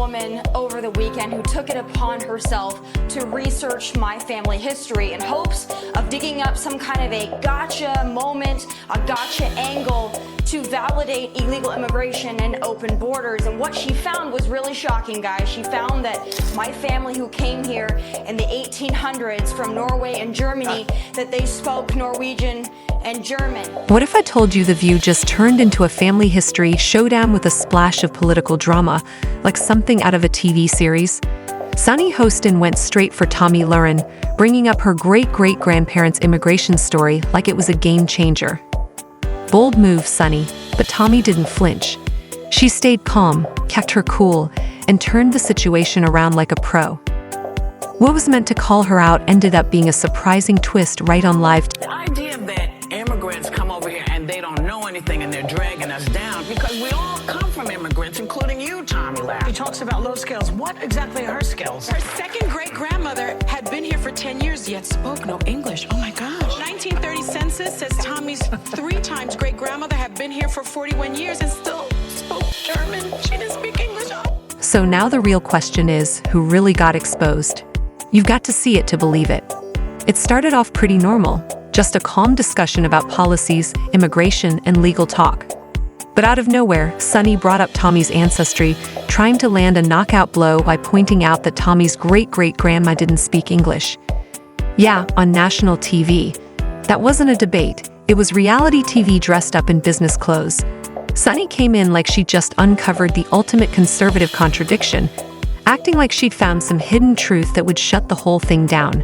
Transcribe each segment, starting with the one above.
woman over the weekend who took it upon herself to research my family history in hopes of digging up some kind of a gotcha moment, a gotcha angle to validate illegal immigration and open borders. And what she found was really shocking, guys. She found that my family who came here in the 1800s from Norway and Germany, that they spoke Norwegian and German. What if I told you The View just turned into a family history showdown with a splash of political drama, like something out of a TV series? Sunny Hostin went straight for Tomi Lahren, bringing up her great-great-grandparents' immigration story like it was a game changer. Bold move, Sunny, but Tomi didn't flinch. She stayed calm, kept her cool, and turned the situation around like a pro. What was meant to call her out ended up being a surprising twist right on live. The idea that immigrants come over here and they don't know anything and they're dragging us down, because we all come from immigrants, including you, Tomi Lahren. She talks about low skills. What exactly are her skills? Her second great-grandmother had been here for 10 years, yet spoke no English. Oh my gosh. 1930 census says Tomi's 3 times great-grandmother had been here for 41 years and still spoke German. She didn't speak English. So now the real question is, who really got exposed? You've got to see it to believe it. It started off pretty normal, just a calm discussion about policies, immigration, and legal talk. But out of nowhere, Sunny brought up Tomi's ancestry, trying to land a knockout blow by pointing out that Tomi's great-great-grandma didn't speak English. Yeah, on national TV. That wasn't a debate. It was reality TV dressed up in business clothes. Sunny came in like she just uncovered the ultimate conservative contradiction, acting like she'd found some hidden truth that would shut the whole thing down.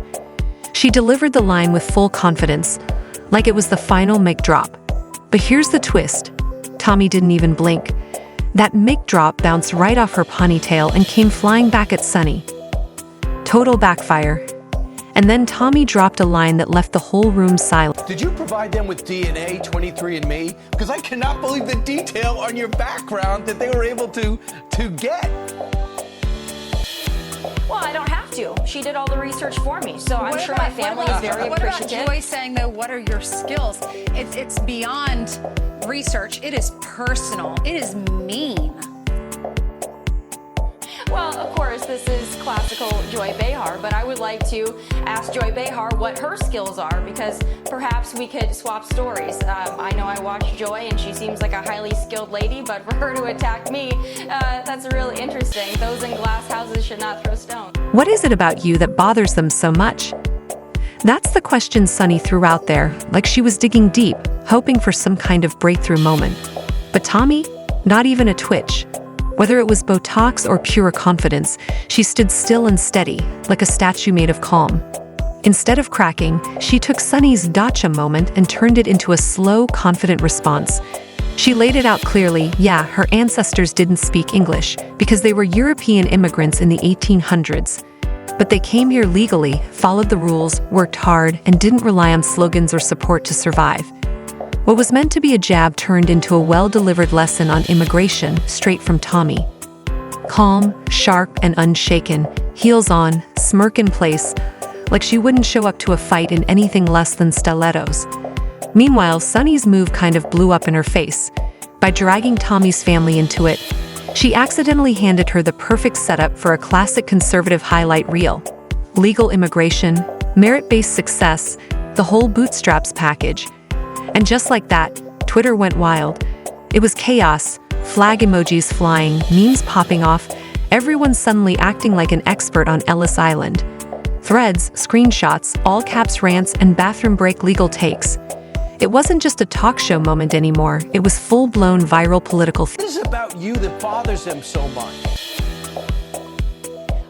She delivered the line with full confidence, like it was the final mic drop. But here's the twist. Tomi didn't even blink. That mic drop bounced right off her ponytail and came flying back at Sunny. Total backfire. And then Tomi dropped a line that left the whole room silent. Did you provide them with DNA, 23andMe? Because I cannot believe the detail on your background that they were able to get. Well, I don't have to. She did all the research for me, so I'm sure my family is very appreciative. What about Joy saying, though, what are your skills? It's beyond research. It is personal. It is mean. Well, of course, this is classical Joy Behar, but I would like to ask Joy Behar what her skills are, because perhaps we could swap stories. I know I watch Joy, and she seems like a highly skilled lady, but for her to attack me, that's really interesting. Those in glass houses should not throw stones. What is it about you that bothers them so much? That's the question Sunny threw out there, like she was digging deep, hoping for some kind of breakthrough moment. But Tomi, not even a twitch. Whether it was Botox or pure confidence, she stood still and steady, like a statue made of calm. Instead of cracking, she took Sunny's gotcha moment and turned it into a slow, confident response. She laid it out clearly. Yeah, her ancestors didn't speak English because they were European immigrants in the 1800s. But they came here legally, followed the rules, worked hard, and didn't rely on slogans or support to survive. What was meant to be a jab turned into a well-delivered lesson on immigration, straight from Tomi. Calm, sharp, and unshaken, heels on, smirk in place, like she wouldn't show up to a fight in anything less than stilettos. Meanwhile, Sunny's move kind of blew up in her face. By dragging Tomi's family into it, she accidentally handed her the perfect setup for a classic conservative highlight reel. Legal immigration, merit-based success, the whole bootstraps package. And just like that, Twitter went wild. It was chaos, flag emojis flying, memes popping off, everyone suddenly acting like an expert on Ellis Island. Threads, screenshots, all caps rants, and bathroom break legal takes. It wasn't just a talk show moment anymore, it was full-blown viral political. What is it about you that bothers them so much?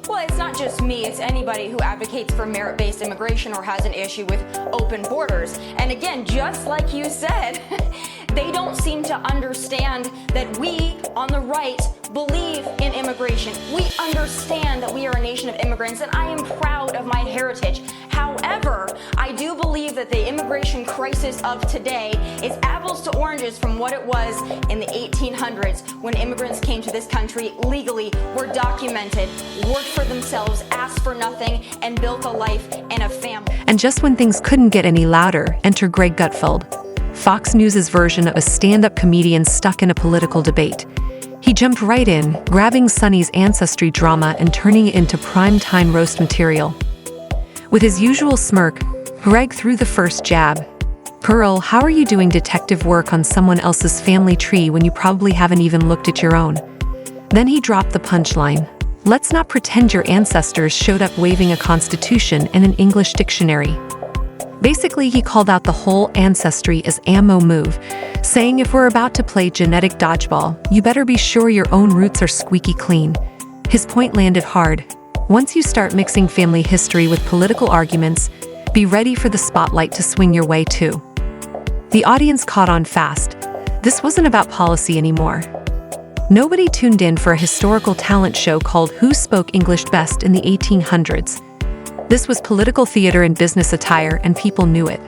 Well, it's not just me, it's anybody who advocates for merit-based immigration or has an issue with open borders. And again, just like you said, they don't seem to understand that we, on the right, believe in immigration. We understand that we are a nation of immigrants, and I am proud of my heritage. However, I do believe that the immigration crisis of today is apples to oranges from what it was in the 1800s when immigrants came to this country legally, were documented, worked for themselves, asked for nothing, and built a life and a family. And just when things couldn't get any louder, enter Greg Gutfeld, Fox News' version of a stand-up comedian stuck in a political debate. He He jumped right in, grabbing Sunny's ancestry drama and turning it into prime-time roast material. With his usual smirk, Greg threw the first jab. "Pearl, how are you doing detective work on someone else's family tree when you probably haven't even looked at your own?" Then he dropped the punchline. "Let's not pretend your ancestors showed up waving a constitution and an English dictionary." Basically, he called out the whole ancestry as ammo move, saying if we're about to play genetic dodgeball, you better be sure your own roots are squeaky clean. His point landed hard. Once you start mixing family history with political arguments, be ready for the spotlight to swing your way too. The audience caught on fast. This wasn't about policy anymore. Nobody tuned in for a historical talent show called Who Spoke English Best in the 1800s. This was political theater in business attire, and people knew it.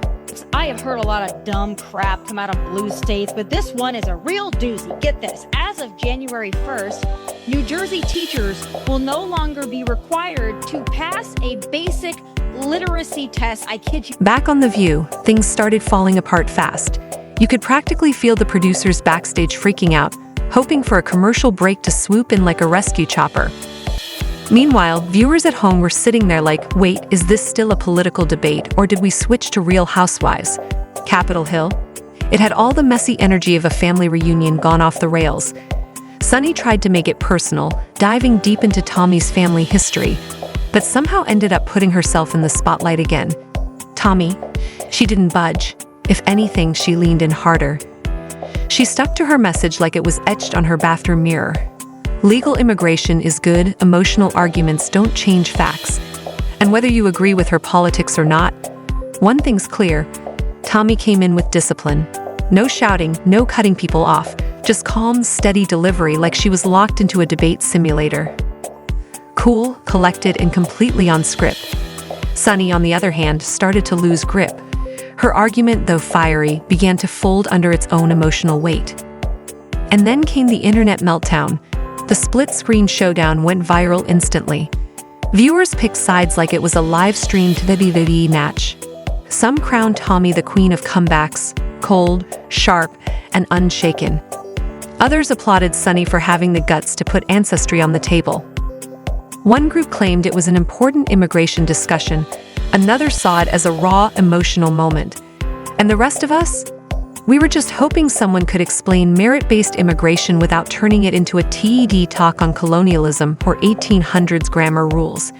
I have heard a lot of dumb crap come out of blue states, but this one is a real doozy. Get this. As of January 1st, New Jersey teachers will no longer be required to pass a basic literacy test. I kid you. Back on The View, things started falling apart fast. You could practically feel the producers backstage freaking out, hoping for a commercial break to swoop in like a rescue chopper. Meanwhile, viewers at home were sitting there like, wait, is this still a political debate, or did we switch to Real Housewives? Capitol Hill? It had all the messy energy of a family reunion gone off the rails. Sunny tried to make it personal, diving deep into Tomi's family history, but somehow ended up putting herself in the spotlight again. Tomi, she didn't budge. If anything, she leaned in harder. She stuck to her message like it was etched on her bathroom mirror. Legal immigration is good, emotional arguments don't change facts. And whether you agree with her politics or not, one thing's clear, Tomi came in with discipline. No shouting, no cutting people off, just calm, steady delivery like she was locked into a debate simulator. Cool, collected, and completely on script. Sunny, on the other hand, started to lose grip. Her argument, though fiery, began to fold under its own emotional weight. And then came the internet meltdown. The split-screen showdown went viral instantly. Viewers picked sides like it was a live-streamed WWE match. Some crowned Tomi the queen of comebacks, cold, sharp, and unshaken. Others applauded Sunny for having the guts to put ancestry on the table. One group claimed it was an important immigration discussion, another saw it as a raw, emotional moment. And the rest of us? We were just hoping someone could explain merit-based immigration without turning it into a TED talk on colonialism or 1800s grammar rules.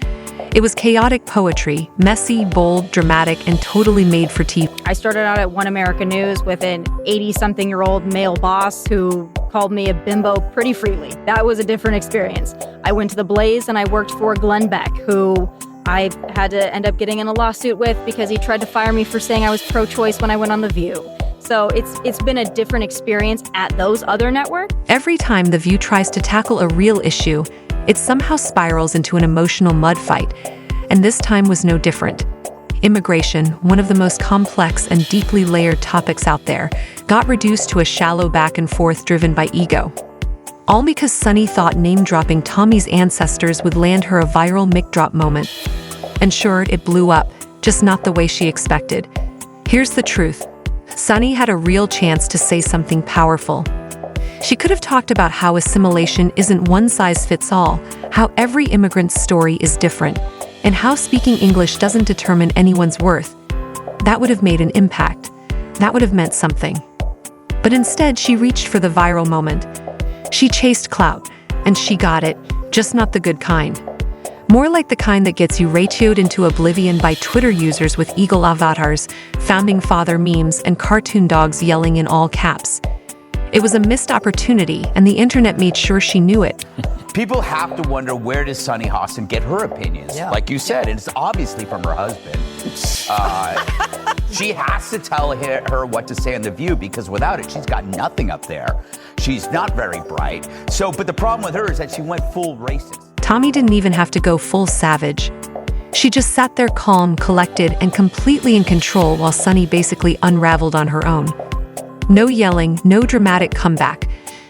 It was chaotic poetry, messy, bold, dramatic, and totally made for TV. I started out at One America News with an 80-something-year-old male boss who called me a bimbo pretty freely. That was a different experience. I went to The Blaze and I worked for Glenn Beck, who I had to end up getting in a lawsuit with because he tried to fire me for saying I was pro-choice when I went on The View. So it's been a different experience at those other networks. Every time The View tries to tackle a real issue, it somehow spirals into an emotional mud fight, and this time was no different. Immigration, one of the most complex and deeply layered topics out there, got reduced to a shallow back and forth driven by ego. All because Sunny thought name-dropping Tomi's ancestors would land her a viral mic drop moment. And sure, it blew up, just not the way she expected. Here's the truth. Sunny had a real chance to say something powerful. She could have talked about how assimilation isn't one size fits all, how every immigrant's story is different, and how speaking English doesn't determine anyone's worth. That would have made an impact. That would have meant something. But instead, she reached for the viral moment. She chased clout, and she got it, just not the good kind. More like the kind that gets you ratioed into oblivion by Twitter users with eagle avatars, founding father memes, and cartoon dogs yelling in all caps. It was a missed opportunity, and the internet made sure she knew it. People have to wonder, where does Sunny Hostin get her opinions? Yeah. Like you said, and it's obviously from her husband. She has to tell her what to say on The View, because without it, she's got nothing up there. She's not very bright. But the problem with her is that she went full racist. Tomi didn't even have to go full savage. She just sat there calm, collected, and completely in control while Sunny basically unraveled on her own. No yelling, no dramatic comeback,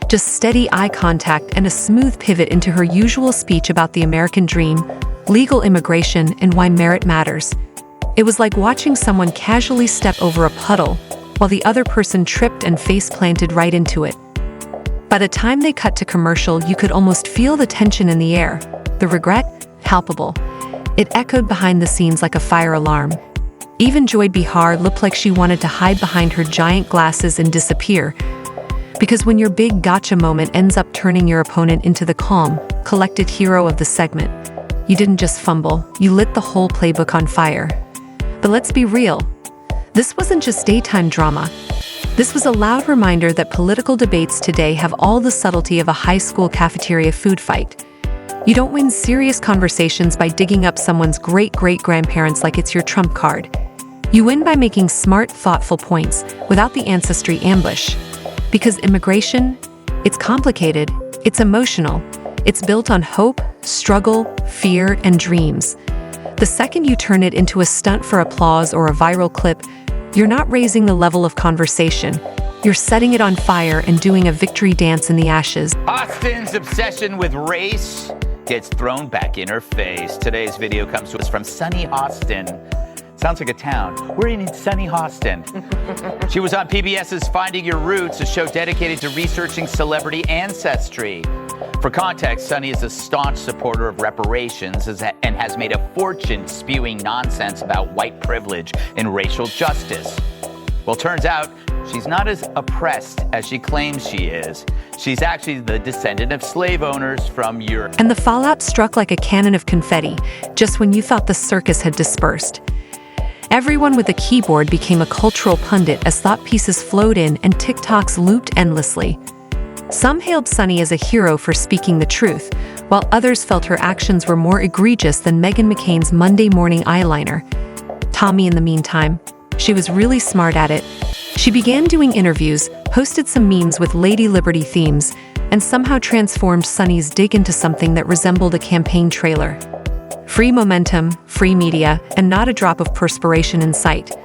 just steady eye contact and a smooth pivot into her usual speech about the American dream, legal immigration, and why merit matters. It was like watching someone casually step over a puddle while the other person tripped and face-planted right into it. By the time they cut to commercial, you could almost feel the tension in the air. The regret? Palpable. It echoed behind the scenes like a fire alarm. Even Joy Behar looked like she wanted to hide behind her giant glasses and disappear. Because when your big gotcha moment ends up turning your opponent into the calm, collected hero of the segment, you didn't just fumble, you lit the whole playbook on fire. But let's be real. This wasn't just daytime drama. This was a loud reminder that political debates today have all the subtlety of a high school cafeteria food fight. You don't win serious conversations by digging up someone's great-great-grandparents like it's your trump card. You win by making smart, thoughtful points without the ancestry ambush. Because immigration, it's complicated, it's emotional, it's built on hope, struggle, fear, and dreams. The second you turn it into a stunt for applause or a viral clip, you're not raising the level of conversation. You're setting it on fire and doing a victory dance in the ashes. Hostin's obsession with race gets thrown back in her face. Today's video comes to us from Sunny Hostin. Sounds like a town. We're in Sunny Hostin. She was on PBS's Finding Your Roots, a show dedicated to researching celebrity ancestry. For context, Sunny is a staunch supporter of reparations and has made a fortune spewing nonsense about white privilege and racial justice. Well, turns out she's not as oppressed as she claims she is. She's actually the descendant of slave owners from Europe. And the fallout struck like a cannon of confetti, just when you thought the circus had dispersed. Everyone with a keyboard became a cultural pundit as thought pieces flowed in and TikToks looped endlessly. Some hailed Sunny as a hero for speaking the truth, while others felt her actions were more egregious than Meghan McCain's Monday morning eyeliner. Tomi, in the meantime, she was really smart at it. She began doing interviews, posted some memes with Lady Liberty themes, and somehow transformed Sunny's dig into something that resembled a campaign trailer. Free momentum, free media, and not a drop of perspiration in sight.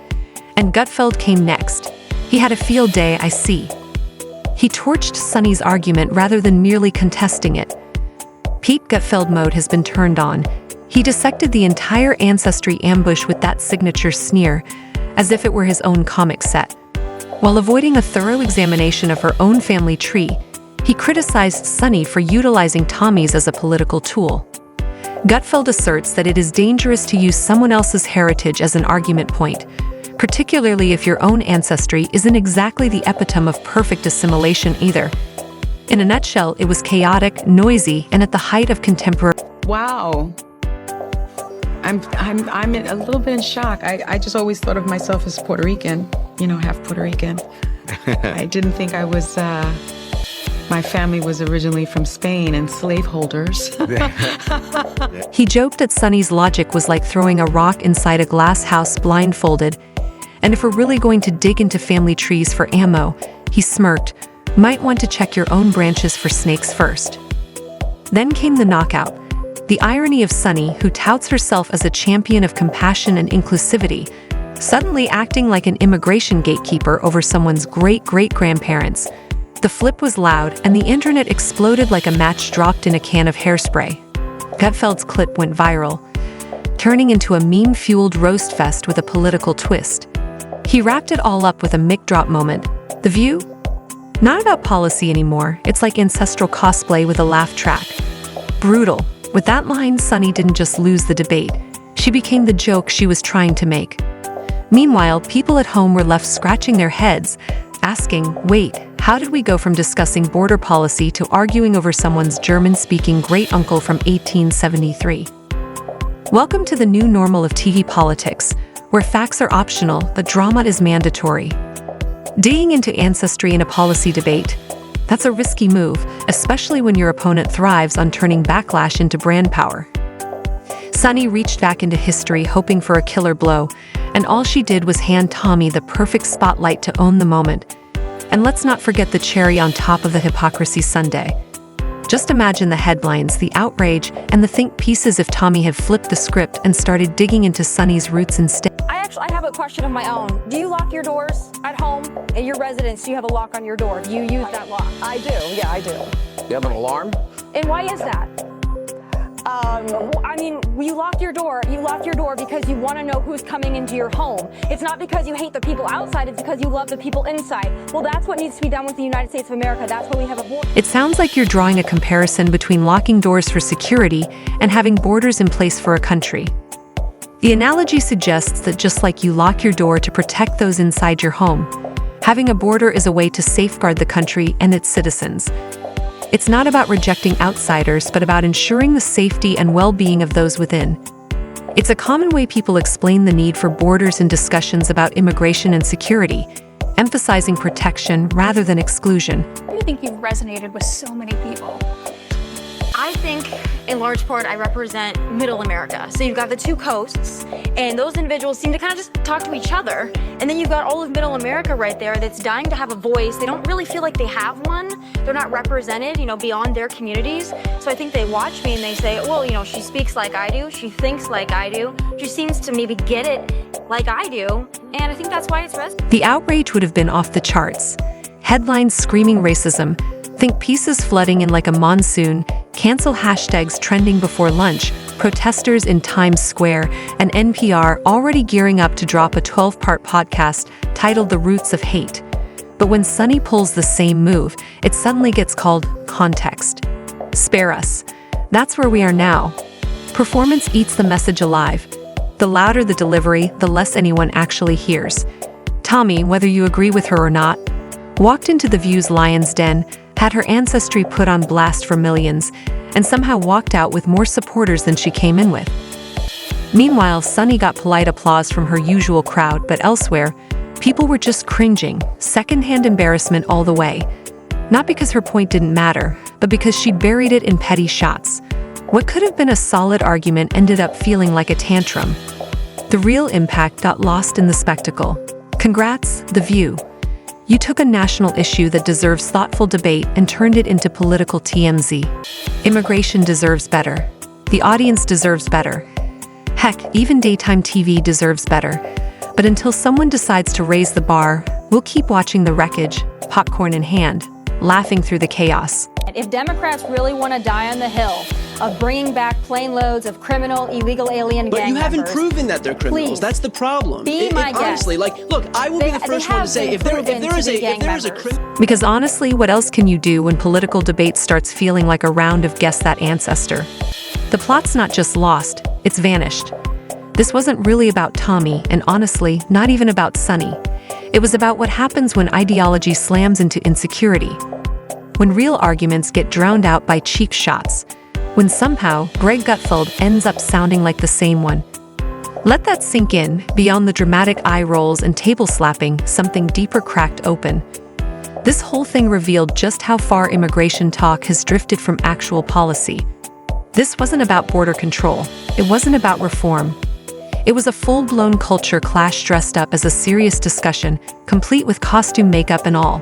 And Gutfeld came next. He had a field day, I see. He torched Sunny's argument rather than merely contesting it. Pete Gutfeld mode has been turned on. He dissected the entire ancestry ambush with that signature sneer, as if it were his own comic set. While avoiding a thorough examination of her own family tree, he criticized Sunny for utilizing Tomi's as a political tool. Gutfeld asserts that it is dangerous to use someone else's heritage as an argument point, particularly if your own ancestry isn't exactly the epitome of perfect assimilation either. In a nutshell, it was chaotic, noisy, and at the height of contemporary. Wow. I'm a little bit in shock. I just always thought of myself as Puerto Rican, half Puerto Rican. I didn't think I was, my family was originally from Spain and slaveholders. He joked that Sunny's logic was like throwing a rock inside a glass house blindfolded. And if we're really going to dig into family trees for ammo, he smirked, might want to check your own branches for snakes first. Then came the knockout. The irony of Sunny, who touts herself as a champion of compassion and inclusivity, suddenly acting like an immigration gatekeeper over someone's great-great-grandparents. The flip was loud, and the internet exploded like a match dropped in a can of hairspray. Gutfeld's clip went viral, turning into a meme-fueled roast fest with a political twist. He wrapped it all up with a mic drop moment. The View? Not about policy anymore, it's like ancestral cosplay with a laugh track. Brutal. With that line, Sunny didn't just lose the debate. She became the joke she was trying to make. Meanwhile, people at home were left scratching their heads, asking, wait, how did we go from discussing border policy to arguing over someone's German-speaking great-uncle from 1873? Welcome to the new normal of TV politics, where facts are optional, but drama is mandatory. Digging into ancestry in a policy debate, that's a risky move, especially when your opponent thrives on turning backlash into brand power. Sunny reached back into history hoping for a killer blow, and all she did was hand Tomi the perfect spotlight to own the moment. And let's not forget the cherry on top of the hypocrisy sundae. Just imagine the headlines, the outrage, and the think pieces if Tomi had flipped the script and started digging into Sunny's roots instead. I have a question of my own. Do you lock your doors at home? In your residence, do you have a lock on your door? Do you use that lock? I do, yeah, I do. You have an alarm? And why is that? I mean, you lock your door. You lock your door because you want to know who's coming into your home. It's not because you hate the people outside. It's because you love the people inside. Well, that's what needs to be done with the United States of America. That's why we have a border. It sounds like you're drawing a comparison between locking doors for security and having borders in place for a country. The analogy suggests that just like you lock your door to protect those inside your home, having a border is a way to safeguard the country and its citizens. It's not about rejecting outsiders, but about ensuring the safety and well-being of those within. It's a common way people explain the need for borders in discussions about immigration and security, emphasizing protection rather than exclusion. Why do you think you've resonated with so many people? I think, in large part, I represent middle America. So you've got the two coasts, and those individuals seem to kind of just talk to each other. And then you've got all of middle America right there that's dying to have a voice. They don't really feel like they have one. They're not represented, beyond their communities. So I think they watch me and they say, well, she speaks like I do. She thinks like I do. She seems to maybe get it like I do. And I think that's why it's resonating. The outrage would have been off the charts. Headlines screaming racism, think pieces flooding in like a monsoon, cancel hashtags trending before lunch, protesters in Times Square, and NPR already gearing up to drop a 12-part podcast titled The Roots of Hate. But when Sunny pulls the same move, it suddenly gets called context. Spare us. That's where we are now. Performance eats the message alive. The louder the delivery, the less anyone actually hears. Tomi, whether you agree with her or not, walked into The View's Lion's Den, had her ancestry put on blast for millions, and somehow walked out with more supporters than she came in with. Meanwhile, Sunny got polite applause from her usual crowd, but elsewhere, people were just cringing, secondhand embarrassment all the way. Not because her point didn't matter, but because she'd buried it in petty shots. What could have been a solid argument ended up feeling like a tantrum. The real impact got lost in the spectacle. Congrats, The View. You took a national issue that deserves thoughtful debate and turned it into political TMZ. Immigration deserves better. The audience deserves better. Heck, even daytime TV deserves better. But until someone decides to raise the bar, we'll keep watching the wreckage, popcorn in hand, laughing through the chaos. If Democrats really want to die on the hill of bringing back plane loads of criminal, illegal alien gang members... But you haven't proven that they're criminals. Please, that's the problem. Be my guest. Honestly, look, I will be the first one to say if there is a criminal... Because honestly, what else can you do when political debate starts feeling like a round of Guess That Ancestor? The plot's not just lost, it's vanished. This wasn't really about Tomi, and honestly, not even about Sunny. It was about what happens when ideology slams into insecurity. When real arguments get drowned out by cheap shots. When somehow, Greg Gutfeld ends up sounding like the same one. Let that sink in. Beyond the dramatic eye rolls and table slapping, something deeper cracked open. This whole thing revealed just how far immigration talk has drifted from actual policy. This wasn't about border control. It wasn't about reform. It was a full-blown culture clash dressed up as a serious discussion, complete with costume, makeup, and all.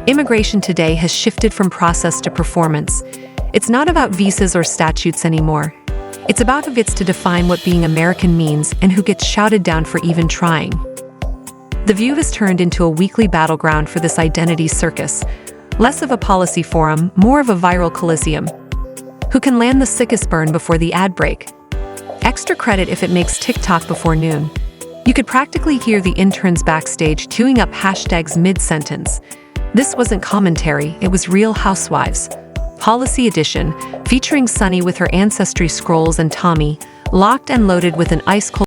Immigration today has shifted from process to performance. It's not about visas or statutes anymore. It's about who gets to define what being American means and who gets shouted down for even trying. The View has turned into a weekly battleground for this identity circus. Less of a policy forum, more of a viral coliseum. Who can land the sickest burn before the ad break? Extra credit if it makes TikTok before noon. You could practically hear the interns backstage queuing up hashtags mid-sentence. This wasn't commentary, it was Real Housewives. Policy Edition, featuring Sunny with her ancestry scrolls and Tomi, locked and loaded with an ice-cold